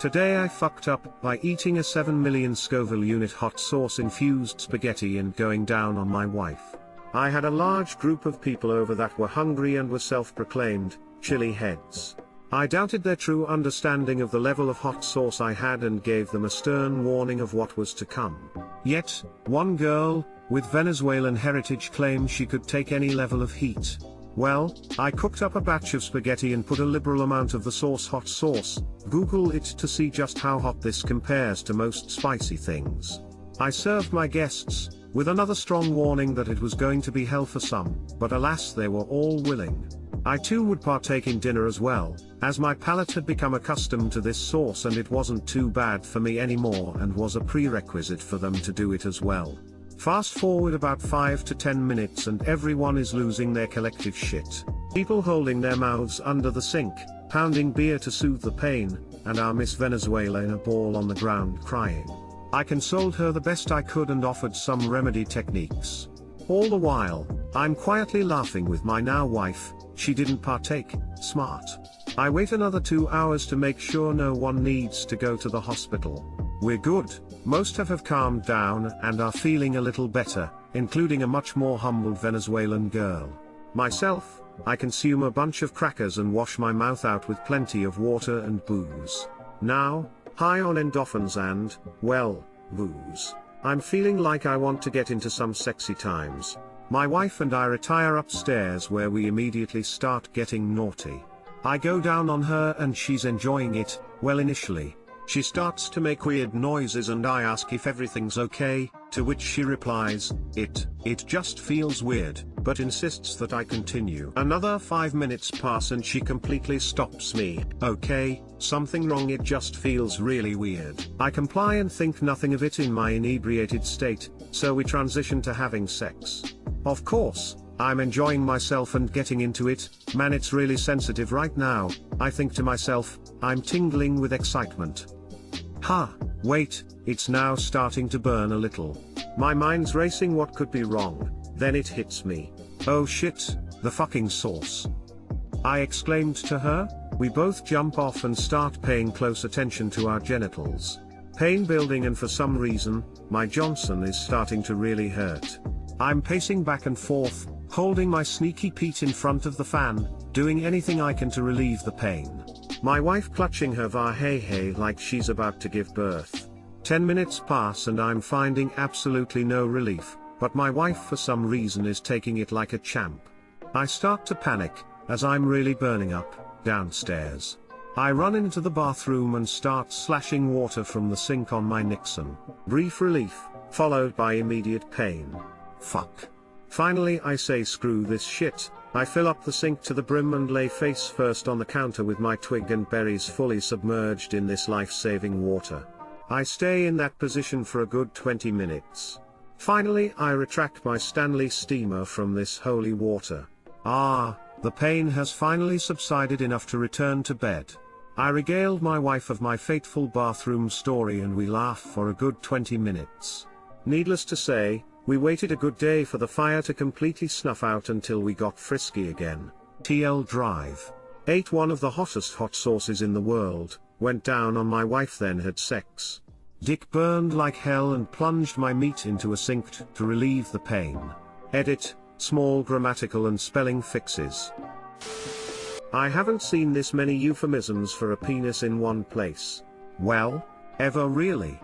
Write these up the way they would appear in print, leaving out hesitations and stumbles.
Today I fucked up by eating a 7 million Scoville unit hot sauce infused spaghetti and going down on my wife. I had a large group of people over that were hungry and were self-proclaimed chili heads. I doubted their true understanding of the level of hot sauce I had and gave them a stern warning of what was to come. Yet, one girl, with Venezuelan heritage, claimed she could take any level of heat. Well, I cooked up a batch of spaghetti and put a liberal amount of the sauce, hot sauce. Google it to see just how hot this compares to most spicy things. I served my guests, with another strong warning that it was going to be hell for some, but alas they were all willing. I too would partake in dinner as well, as my palate had become accustomed to this sauce and it wasn't too bad for me anymore and was a prerequisite for them to do it as well. Fast forward about 5 to 10 minutes and everyone is losing their collective shit. People holding their mouths under the sink, pounding beer to soothe the pain, and our Miss Venezuela in a ball on the ground crying. I consoled her the best I could and offered some remedy techniques. All the while, I'm quietly laughing with my now wife. She didn't partake, smart. I wait another 2 hours to make sure no one needs to go to the hospital. We're good, most have calmed down and are feeling a little better, including a much more humbled Venezuelan girl. Myself, I consume a bunch of crackers and wash my mouth out with plenty of water and booze. Now, high on endorphins and, well, booze. I'm feeling like I want to get into some sexy times. My wife and I retire upstairs where we immediately start getting naughty. I go down on her and she's enjoying it, well initially. She starts to make weird noises and I ask if everything's okay, to which she replies, it just feels weird, but insists that I continue. Another 5 minutes pass and she completely stops me. Okay, something wrong, it just feels really weird. I comply and think nothing of it in my inebriated state, so we transition to having sex. Of course, I'm enjoying myself and getting into it. Man, it's really sensitive right now, I think to myself, I'm tingling with excitement. Wait, it's now starting to burn a little. My mind's racing, what could be wrong? Then it hits me. Oh shit, the fucking sauce. I exclaimed to her. We both jump off and start paying close attention to our genitals. Pain building, and for some reason, my Johnson is starting to really hurt. I'm pacing back and forth, holding my sneaky Pete in front of the fan, doing anything I can to relieve the pain. My wife clutching her vajayjay like she's about to give birth. 10 minutes pass and I'm finding absolutely no relief, but my wife for some reason is taking it like a champ. I start to panic, as I'm really burning up, downstairs. I run into the bathroom and start slashing water from the sink on my Nixon. Brief relief, followed by immediate pain. Fuck. Finally I say screw this shit. I fill up the sink to the brim and lay face first on the counter with my twig and berries fully submerged in this life-saving water. I stay in that position for a good 20 minutes. Finally I retract my Stanley steamer from this holy water. The pain has finally subsided enough to return to bed. I regaled my wife of my fateful bathroom story and we laugh for a good 20 minutes. Needless to say, we waited a good day for the fire to completely snuff out until we got frisky again. TL Drive. Ate one of the hottest hot sauces in the world, went down on my wife, then had sex. Dick burned like hell and plunged my meat into a sink to relieve the pain. Edit, small grammatical and spelling fixes. I haven't seen this many euphemisms for a penis in one place. Well, ever really?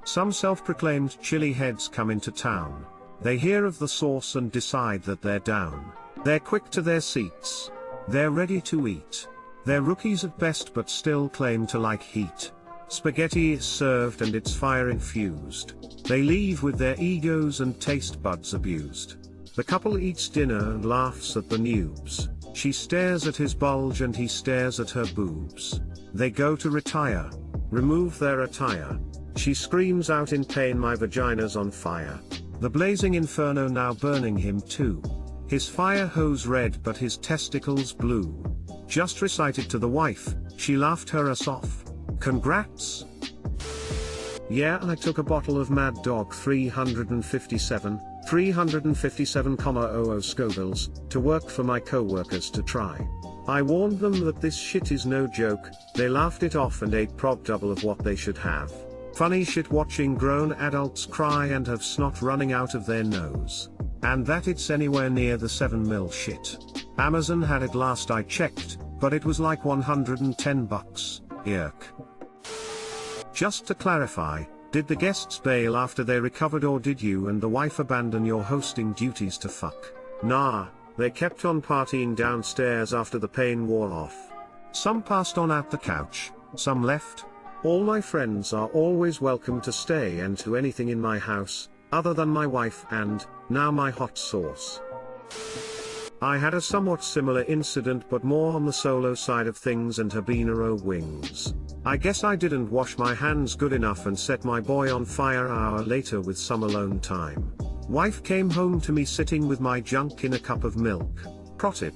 Some self-proclaimed chili heads come into town. They hear of the sauce and decide that they're down. They're quick to their seats. They're ready to eat. They're rookies at best but still claim to like heat. Spaghetti is served and it's fire infused. They leave with their egos and taste buds abused. The couple eats dinner and laughs at the noobs. She stares at his bulge and he stares at her boobs. They go to retire. Remove their attire. She screams out in pain, my vagina's on fire. The blazing inferno now burning him too. His fire hose red but his testicles blue. Just recited to the wife, she laughed her ass off. Congrats? Yeah, I took a bottle of Mad Dog 357 Scovilles, to work for my co-workers to try. I warned them that this shit is no joke, they laughed it off and ate prop double of what they should have. Funny shit watching grown adults cry and have snot running out of their nose. And that it's anywhere near the 7 mil shit. Amazon had it last I checked, but it was like $110. Yuck. Just to clarify, did the guests bail after they recovered or did you and the wife abandon your hosting duties to fuck? Nah, they kept on partying downstairs after the pain wore off. Some passed on out the couch, some left. All my friends are always welcome to stay and to anything in my house, other than my wife and, now my hot sauce. I had a somewhat similar incident but more on the solo side of things and habanero wings. I guess I didn't wash my hands good enough and set my boy on fire an hour later with some alone time. Wife came home to me sitting with my junk in a cup of milk. Pro tip: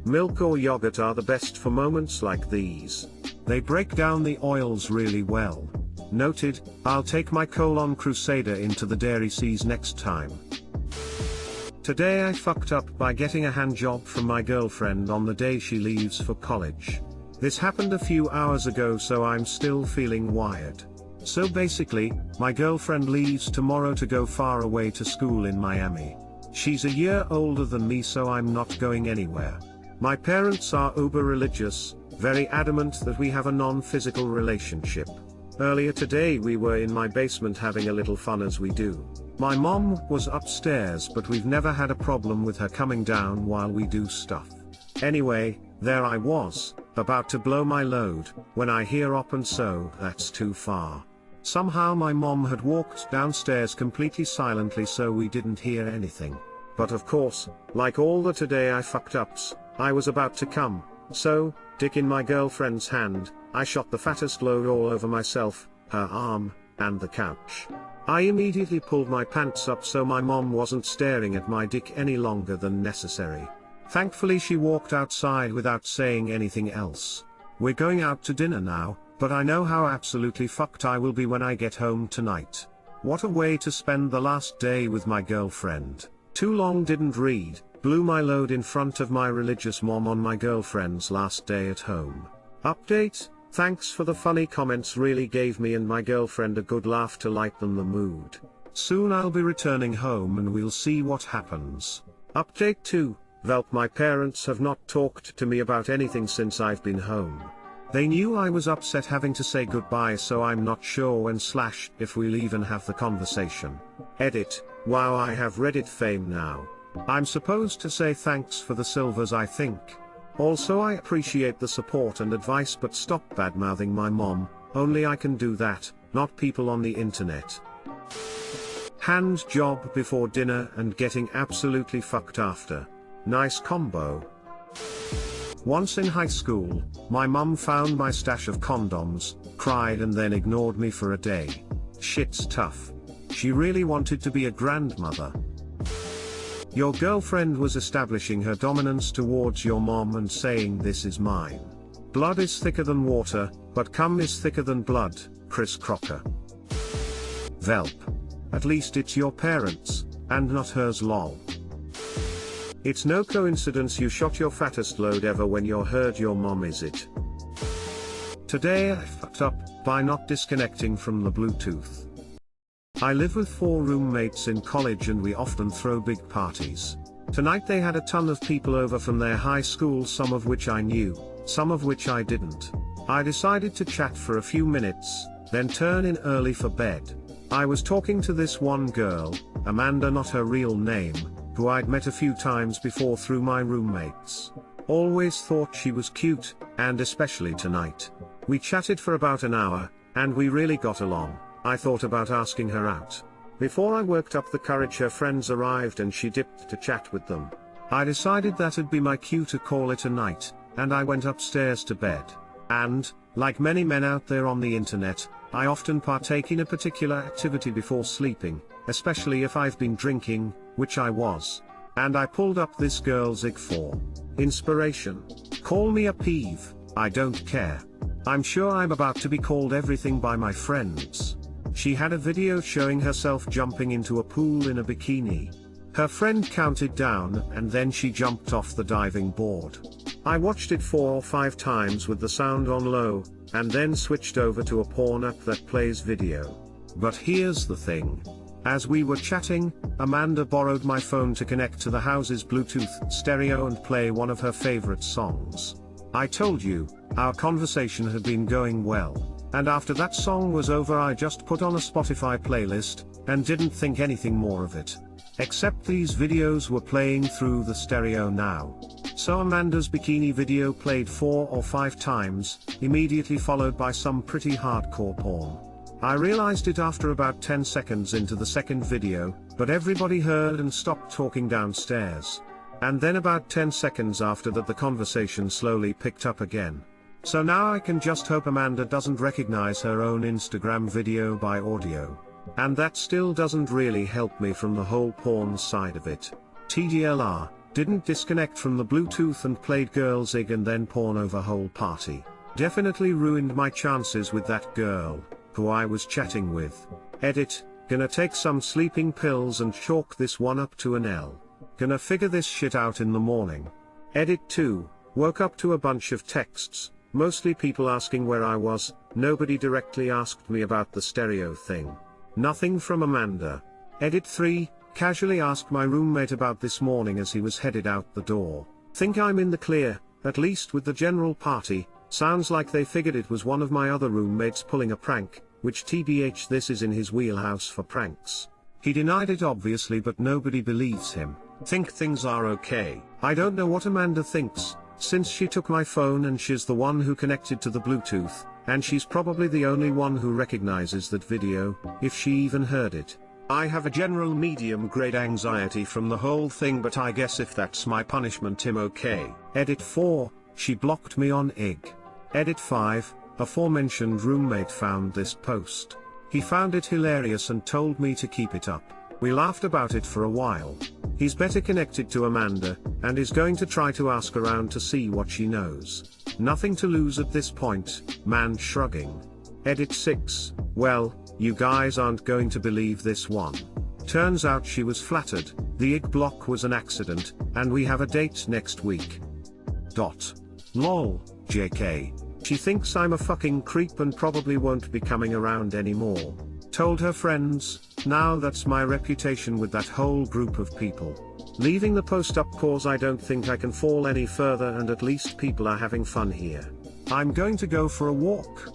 milk or yogurt are the best for moments like these. They break down the oils really well. Noted, I'll take my Crusader into the dairy seas next time. Today I fucked up by getting a hand job from my girlfriend on the day she leaves for college. This happened a few hours ago so I'm still feeling wired. So basically, my girlfriend leaves tomorrow to go far away to school in Miami. She's a year older than me so I'm not going anywhere. My parents are uber religious, very adamant that we have a non-physical relationship. Earlier today we were in my basement having a little fun as we do. My mom was upstairs but we've never had a problem with her coming down while we do stuff. Anyway, there I was, about to blow my load, when I hear "op and so, that's too far." Somehow my mom had walked downstairs completely silently so we didn't hear anything. But of course, like all the today I fucked ups, I was about to come, so, dick in my girlfriend's hand, I shot the fattest load all over myself, her arm, and the couch. I immediately pulled my pants up so my mom wasn't staring at my dick any longer than necessary. Thankfully she walked outside without saying anything else. We're going out to dinner now, but I know how absolutely fucked I will be when I get home tonight. What a way to spend the last day with my girlfriend. Too long didn't read, blew my load in front of my religious mom on my girlfriend's last day at home. Update: thanks for the funny comments, really gave me and my girlfriend a good laugh to lighten the mood. Soon I'll be returning home and we'll see what happens. Update 2, Velp: my parents have not talked to me about anything since I've been home. They knew I was upset having to say goodbye so I'm not sure when / if we'll even have the conversation. Edit: wow, I have Reddit fame now. I'm supposed to say thanks for the silvers I think. Also I appreciate the support and advice but stop badmouthing my mom, only I can do that, not people on the internet. Hand job before dinner and getting absolutely fucked after. Nice combo. Once in high school, my mum found my stash of condoms, cried and then ignored me for a day. Shit's tough. She really wanted to be a grandmother. Your girlfriend was establishing her dominance towards your mom and saying "this is mine." Blood is thicker than water, but cum is thicker than blood, Chris Crocker. Velp: at least it's your parents, and not hers lol. It's no coincidence you shot your fattest load ever when you heard your mom, is it? Today I fucked up by not disconnecting from the Bluetooth. I live with 4 roommates in college and we often throw big parties. Tonight they had a ton of people over from their high school, some of which I knew, some of which I didn't. I decided to chat for a few minutes, then turn in early for bed. I was talking to this one girl, Amanda, not her real name, who I'd met a few times before through my roommates. Always thought she was cute, and especially tonight. We chatted for about an hour, and we really got along. I thought about asking her out. Before I worked up the courage, her friends arrived and she dipped to chat with them. I decided that'd be my cue to call it a night, and I went upstairs to bed. And, like many men out there on the internet, I often partake in a particular activity before sleeping, especially if I've been drinking, which I was. And I pulled up this girl's IG for inspiration. Call me a peeve, I don't care. I'm sure I'm about to be called everything by my friends. She had a video showing herself jumping into a pool in a bikini. Her friend counted down and then she jumped off the diving board. I watched it 4 or 5 times with the sound on low, and then switched over to a porn app that plays video. But here's the thing. As we were chatting, Amanda borrowed my phone to connect to the house's Bluetooth stereo and play one of her favorite songs. I told you, our conversation had been going well, and after that song was over I just put on a Spotify playlist, and didn't think anything more of it. Except these videos were playing through the stereo now. So Amanda's bikini video played 4 or 5 times, immediately followed by some pretty hardcore porn. I realized it after about 10 seconds into the second video, but everybody heard and stopped talking downstairs. And then about 10 seconds after that the conversation slowly picked up again. So now I can just hope Amanda doesn't recognize her own Instagram video by audio. And that still doesn't really help me from the whole porn side of it. TDLR, didn't disconnect from the Bluetooth and played girls ig and then porn over whole party. Definitely ruined my chances with that girl, who I was chatting with. Edit, gonna take some sleeping pills and chalk this one up to an L. Gonna figure this shit out in the morning. Edit 2, woke up to a bunch of texts, mostly people asking where I was, nobody directly asked me about the stereo thing. Nothing from Amanda. Edit 3, casually asked my roommate about this morning as he was headed out the door. Think I'm in the clear, at least with the general party. Sounds like they figured it was one of my other roommates pulling a prank, which TBH this is in his wheelhouse for pranks. He denied it obviously, but nobody believes him. Think things are okay. I don't know what Amanda thinks, since she took my phone and she's the one who connected to the Bluetooth, and she's probably the only one who recognizes that video, if she even heard it. I have a general medium-grade anxiety from the whole thing, but I guess if that's my punishment I'm okay. Edit 4, she blocked me on IG. Edit 5, aforementioned roommate found this post. He found it hilarious and told me to keep it up. We laughed about it for a while. He's better connected to Amanda, and is going to try to ask around to see what she knows. Nothing to lose at this point, man shrugging. Edit 6, well, you guys aren't going to believe this one. Turns out she was flattered, the IG block was an accident, and we have a date next week. Lol, JK. She thinks I'm a fucking creep and probably won't be coming around anymore. Told her friends, now that's my reputation with that whole group of people. Leaving the post up cause I don't think I can fall any further, and at least people are having fun here. I'm going to go for a walk.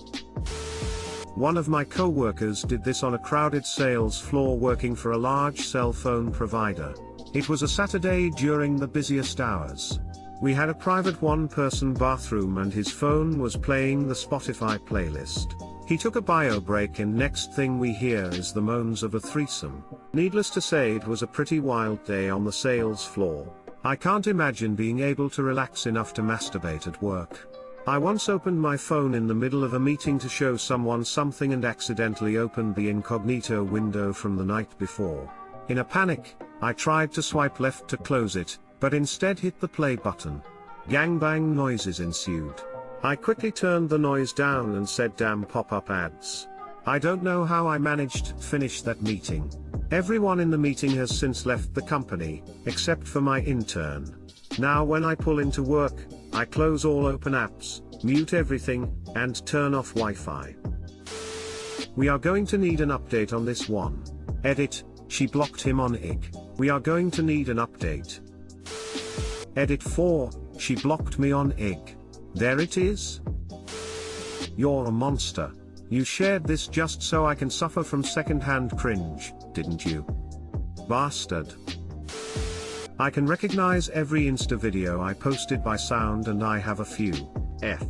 One of my co-workers did this on a crowded sales floor working for a large cell phone provider. It was a Saturday during the busiest hours. We had a private one-person bathroom and his phone was playing the Spotify playlist. He took a bio break and next thing we hear is the moans of a threesome. Needless to say, it was a pretty wild day on the sales floor. I can't imagine being able to relax enough to masturbate at work. I once opened my phone in the middle of a meeting to show someone something and accidentally opened the incognito window from the night before. In a panic, I tried to swipe left to close it, but instead hit the play button. Gangbang noises ensued. I quickly turned the noise down and said damn pop-up ads. I don't know how I managed to finish that meeting. Everyone in the meeting has since left the company, except for my intern. Now when I pull into work, I close all open apps, mute everything, and turn off Wi-Fi. We are going to need an update on this one. Edit, she blocked him on IG. We are going to need an update. Edit 4, she blocked me on IG. There it is. You're a monster. You shared this just so I can suffer from second-hand cringe, didn't you? Bastard. I can recognize every Insta video I posted by sound and I have a few. F.